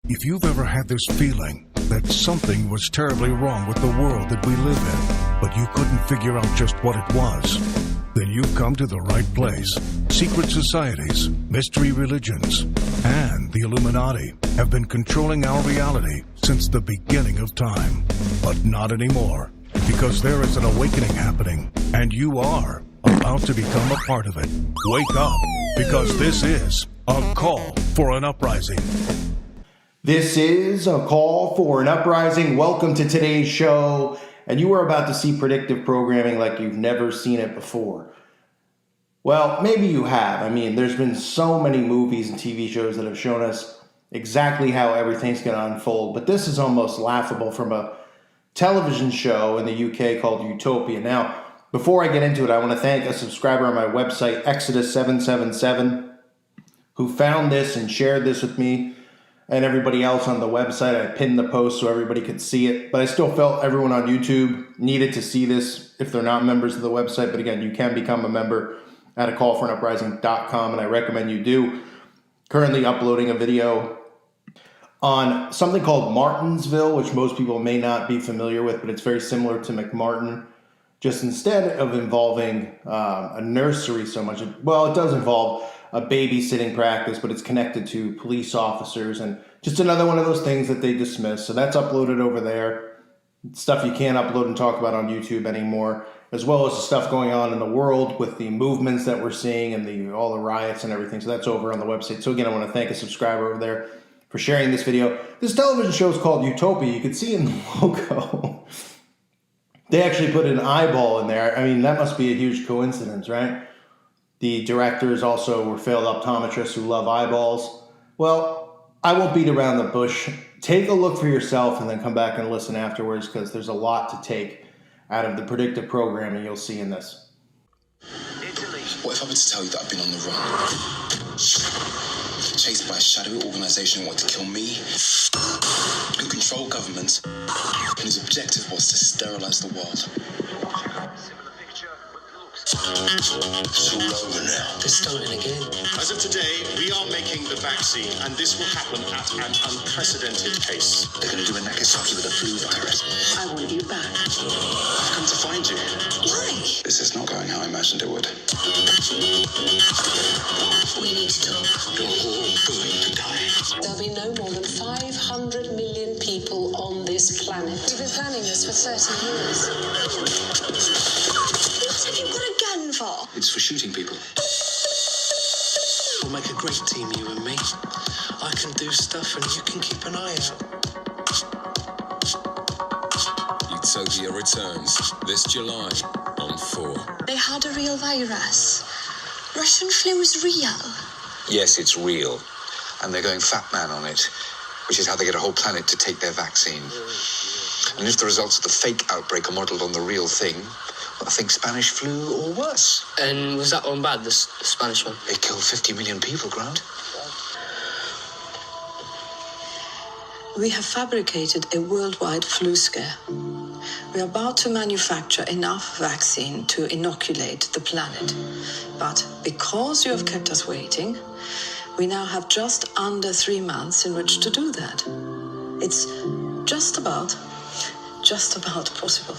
If you've ever had this feeling that something was terribly wrong with the world that we live in, but you couldn't figure out just what it was, then you've come to the right place. Secret societies, mystery religions, and the Illuminati have been controlling our reality since the beginning of time. But not anymore, because there is an awakening happening, and you are about to become a part of it. Wake up, because this is a call for an uprising. This is a call for an uprising. Welcome to today's show. And you are about to see predictive programming like you've never seen it before. Well, maybe you have. I mean, there's been so many movies and TV shows that have shown us exactly how everything's going to unfold. But this is almost laughable from a television show in the UK called Utopia. Now, before I get into it, I want to thank a subscriber on my website, Exodus777, who found this and shared this with me. And everybody else on the website. I pinned the post so everybody could see it. But I still felt everyone on YouTube needed to see this if they're not members of the website. But again, you can become a member at acallforanuprising.com, and I recommend you do. Currently uploading a video on something called Martinsville, which most people may not be familiar with, but it's very similar to McMartin. Just instead of involving a nursery so much, well, it does involve a babysitting practice, but it's connected to police officers and just another one of those things that they dismiss. So that's uploaded over there. Stuff you can't upload and talk about on YouTube anymore, as well as the stuff going on in the world with the movements that we're seeing and all the riots and everything. So that's over on the website. So again, I want to thank a subscriber over there for sharing this video. This television show is called Utopia. You can see in the logo, they actually put an eyeball in there. I mean, that must be a huge coincidence, right? The directors also were failed optometrists who love eyeballs. Well, I won't beat around the bush. Take a look for yourself and then come back and listen afterwards, because there's a lot to take out of the predictive programming you'll see in this. What if I were to tell you that I've been on the run? Chased by a shadowy organisation who wanted to kill me, who control governments, and whose objective was to sterilise the world. It's all over now. They're starting again. As of today, we are making the vaccine, and this will happen at an unprecedented pace. They're going to do a Nagasaki with a flu virus. I want you back. I've come to find you. Why? This is not going how I imagined it would. We need to talk. You're all going to die. There'll be no more than 500 million people on this planet. We've been planning this for 30 years. What have you got a gun for? It's for shooting people. We'll make a great team, you and me. I can do stuff and you can keep an eye out. Utopia returns this July on 4. They had a real virus. Russian flu is real. Yes, it's real. And they're going fat man on it, which is how they get a whole planet to take their vaccine. And if the results of the fake outbreak are modelled on the real thing, I think Spanish flu or worse. And was that one bad, the Spanish one? It killed 50 million people, Grant. We have fabricated a worldwide flu scare. We are about to manufacture enough vaccine to inoculate the planet. But because you have kept us waiting, we now have just under 3 months in which to do that. It's just about possible.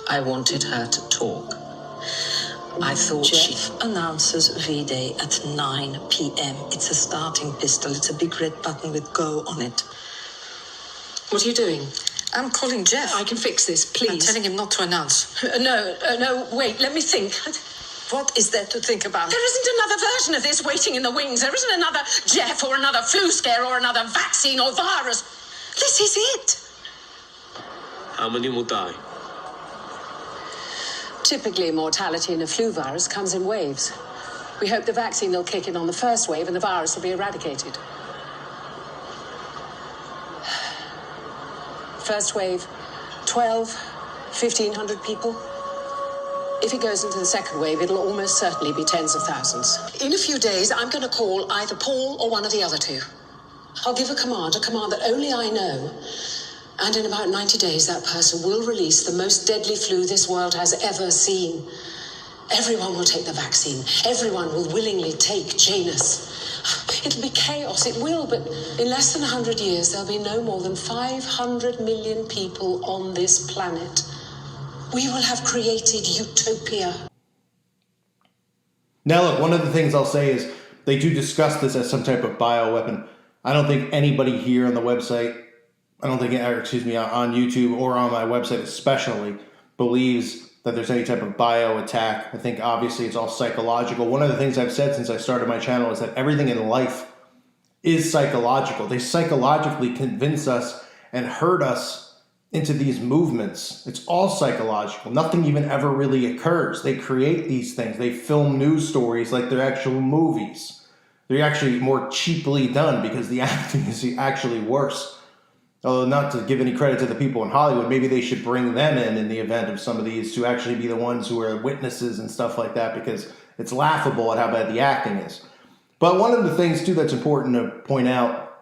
I wanted her to talk. I thought Jeff announces V-Day at 9 p.m. It's a starting pistol. It's a big red button with go on it. What are you doing? I'm calling Jeff. I can fix this, please. I'm telling him not to announce. No, wait, let me think. What is there to think about? There isn't another version of this waiting in the wings. There isn't another Jeff or another flu scare or another vaccine or virus. This is it. How many will die? Typically, mortality in a flu virus comes in waves. We hope the vaccine will kick in on the first wave and the virus will be eradicated. First wave, 1,500 people. If it goes into the second wave, it'll almost certainly be tens of thousands. In a few days, I'm going to call either Paul or one of the other two. I'll give a command that only I know. And in about 90 days, that person will release the most deadly flu this world has ever seen. Everyone will take the vaccine. Everyone will willingly take Janus. It'll be chaos, it will, but in less than 100 years, there'll be no more than 500 million people on this planet. We will have created utopia. Now, look, one of the things I'll say is they do discuss this as some type of bioweapon. I don't think anybody here on the website, on YouTube or on my website especially, believes that there's any type of bio attack. I think obviously it's all psychological. One of the things I've said since I started my channel is that everything in life is psychological. They psychologically convince us and herd us into these movements. It's all psychological. Nothing even ever really occurs. They create these things. They film news stories like they're actual movies. They're actually more cheaply done because the acting is actually worse. Although not to give any credit to the people in Hollywood, maybe they should bring them in the event of some of these to actually be the ones who are witnesses and stuff like that, because it's laughable at how bad the acting is. But one of the things too that's important to point out,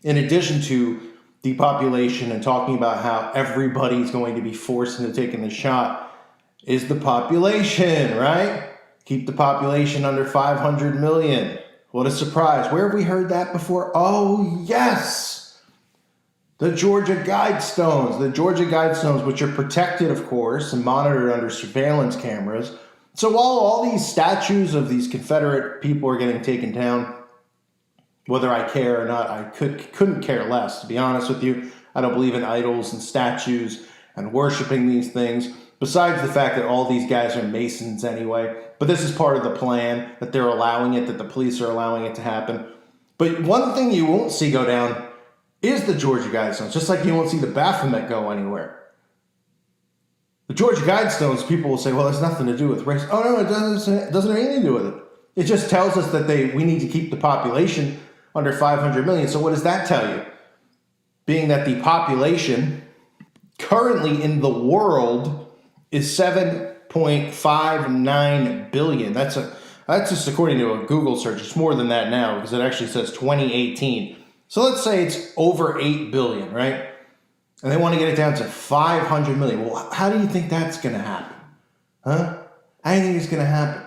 in addition to depopulation and talking about how everybody's going to be forced into taking the shot, is the population, right? Keep the population under 500 million. What a surprise. Where have we heard that before? Oh, yes. The Georgia Guidestones. The Georgia Guidestones, which are protected, of course, and monitored under surveillance cameras. So while all these statues of these Confederate people are getting taken down, whether I care or not, I couldn't care less, to be honest with you. I don't believe in idols and statues and worshiping these things, besides the fact that all these guys are Masons anyway. But this is part of the plan, that they're allowing it, that the police are allowing it to happen. But one thing you won't see go down is the Georgia Guidestones, just like you won't see the Baphomet go anywhere. The Georgia Guidestones, people will say, well, there's nothing to do with race. Oh, no, it doesn't have anything to do with it. It just tells us that we need to keep the population under 500 million. So what does that tell you? Being that the population currently in the world is 7.59 billion. That's just according to a Google search. It's more than that now because it actually says 2018. So let's say it's over 8 billion, right? And they want to get it down to 500 million. Well, how do you think that's going to happen? Huh? How do you think it's going to happen?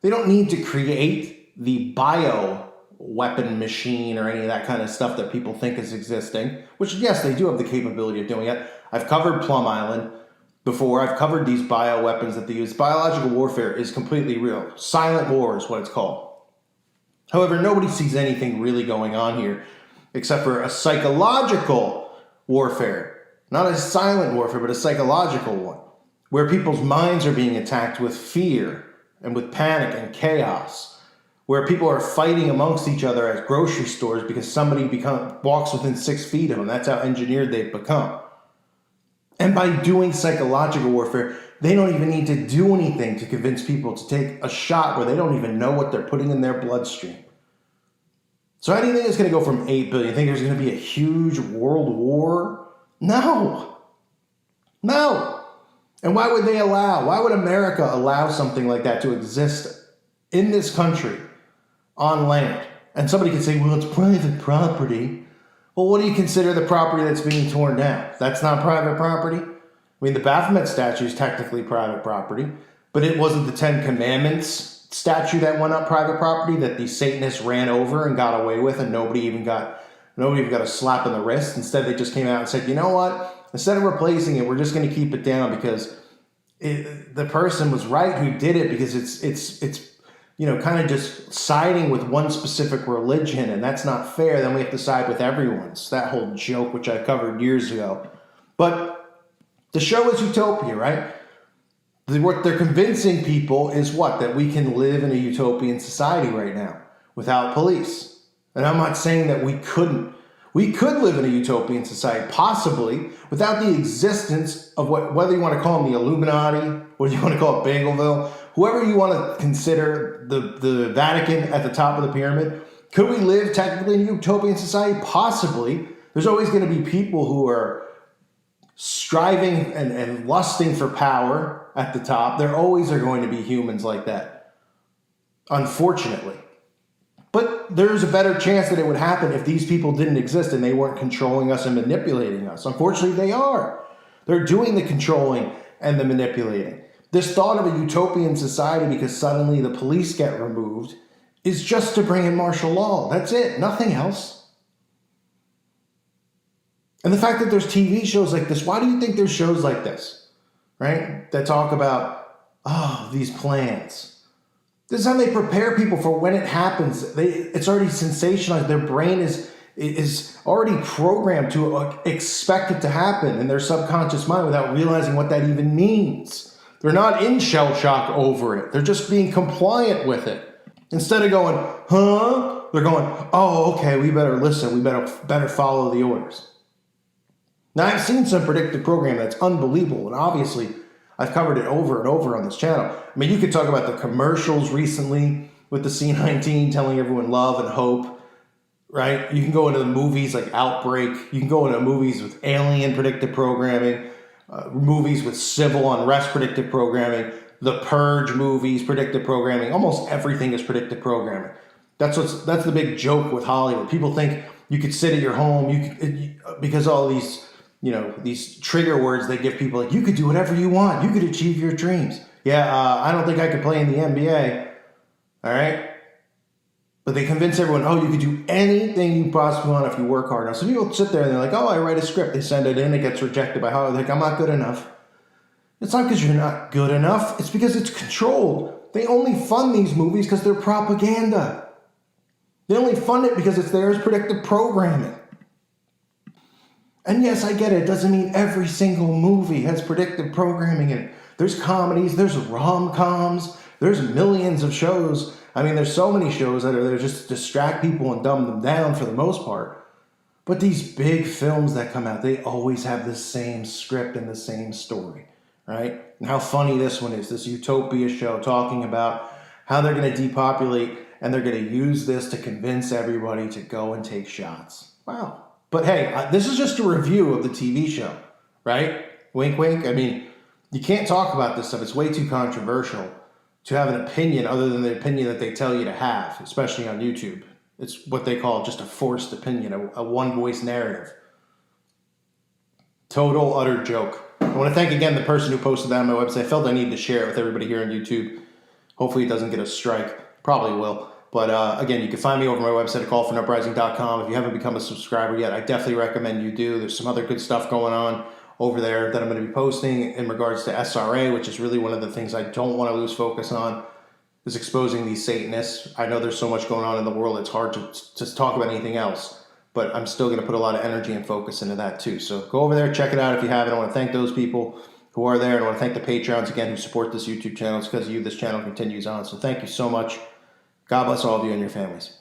They don't need to create the bio-weapon machine or any of that kind of stuff that people think is existing, which, yes, they do have the capability of doing it. I've covered Plum Island before. I've covered these bioweapons that they use. Biological warfare is completely real. Silent war is what it's called. However, nobody sees anything really going on here except for a psychological warfare. Not a silent warfare, but a psychological one, where people's minds are being attacked with fear and with panic and chaos, where people are fighting amongst each other at grocery stores because somebody walks within 6 feet of them. That's how engineered they've become. And by doing psychological warfare, they don't even need to do anything to convince people to take a shot where they don't even know what they're putting in their bloodstream. So how do you think it's going to go from 8 billion? You think there's going to be a huge world war? No. And why would America allow something like that to exist in this country on land? And somebody could say, well, it's private property. Well, what do you consider the property that's being torn down? That's not private property? I mean, the Baphomet statue is technically private property, but it wasn't the Ten Commandments statue that went up private property that the Satanists ran over and got away with, and nobody even got a slap in the wrist. Instead, they just came out and said, you know what? Instead of replacing it, we're just going to keep it down because the person was right who did it, because it's kind of just siding with one specific religion, and that's not fair. Then we have to side with everyone. It's that whole joke, which I covered years ago. But the show is utopia, right? What they're convincing people is what? That we can live in a utopian society right now without police. And I'm not saying that we couldn't. We could live in a utopian society, possibly, without the existence of whether you want to call them the Illuminati, whether you want to call it Bagelville, whoever you want to consider the Vatican at the top of the pyramid. Could we live technically in a utopian society? Possibly. There's always going to be people who are striving and lusting for power at the top. There always are going to be humans like that, unfortunately. But there's a better chance that it would happen if these people didn't exist and they weren't controlling us and manipulating us. Unfortunately, they are. They're doing the controlling and the manipulating. This thought of a utopian society because suddenly the police get removed is just to bring in martial law. That's it, nothing else. And the fact that there's TV shows like this, why do you think there's shows like this, right? That talk about, these plans. This is how they prepare people for when it happens. It's already sensationalized. Their brain is already programmed to expect it to happen in their subconscious mind without realizing what that even means. They're not in shell shock over it. They're just being compliant with it. Instead of going, huh? They're going, oh, okay, we better listen. We better follow the orders. Now, I've seen some predictive programming that's unbelievable, and obviously, I've covered it over and over on this channel. I mean, you could talk about the commercials recently with the C-19 telling everyone love and hope, right? You can go into the movies like Outbreak. You can go into movies with alien predictive programming, movies with civil unrest predictive programming, the Purge movies, predictive programming. Almost everything is predictive programming. That's the big joke with Hollywood. People think you could sit at your home, because all these, these trigger words they give people, like, you could do whatever you want. You could achieve your dreams. Yeah, I don't think I could play in the NBA. All right? But they convince everyone, you could do anything you possibly want if you work hard enough. So people sit there and they're like, I write a script. They send it in. It gets rejected by Hollywood. Like, I'm not good enough. It's not because you're not good enough. It's because it's controlled. They only fund these movies because they're propaganda. They only fund it because it's theirs predictive programming. And yes, I get it. It doesn't mean every single movie has predictive programming in it. There's comedies, there's rom-coms, there's millions of shows. I mean, there's so many shows that are there just to distract people and dumb them down for the most part. But these big films that come out, they always have the same script and the same story, right? And how funny this one is, this Utopia show talking about how they're going to depopulate and they're going to use this to convince everybody to go and take shots. Wow. But hey, this is just a review of the TV show, right? Wink, wink. I mean, you can't talk about this stuff. It's way too controversial to have an opinion other than the opinion that they tell you to have, especially on YouTube. It's what they call just a forced opinion, a one-voice narrative. Total, utter joke. I want to thank again the person who posted that on my website. I felt I needed to share it with everybody here on YouTube. Hopefully it doesn't get a strike. Probably will. But again, you can find me over my website at callfornuprising.com. If you haven't become a subscriber yet, I definitely recommend you do. There's some other good stuff going on over there that I'm going to be posting in regards to SRA, which is really one of the things I don't want to lose focus on, is exposing these Satanists. I know there's so much going on in the world, it's hard to just talk about anything else. But I'm still going to put a lot of energy and focus into that too. So go over there, check it out if you haven't. I want to thank those people who are there. And I want to thank the Patreons again who support this YouTube channel. It's because of you this channel continues on. So thank you so much. God bless all of you and your families.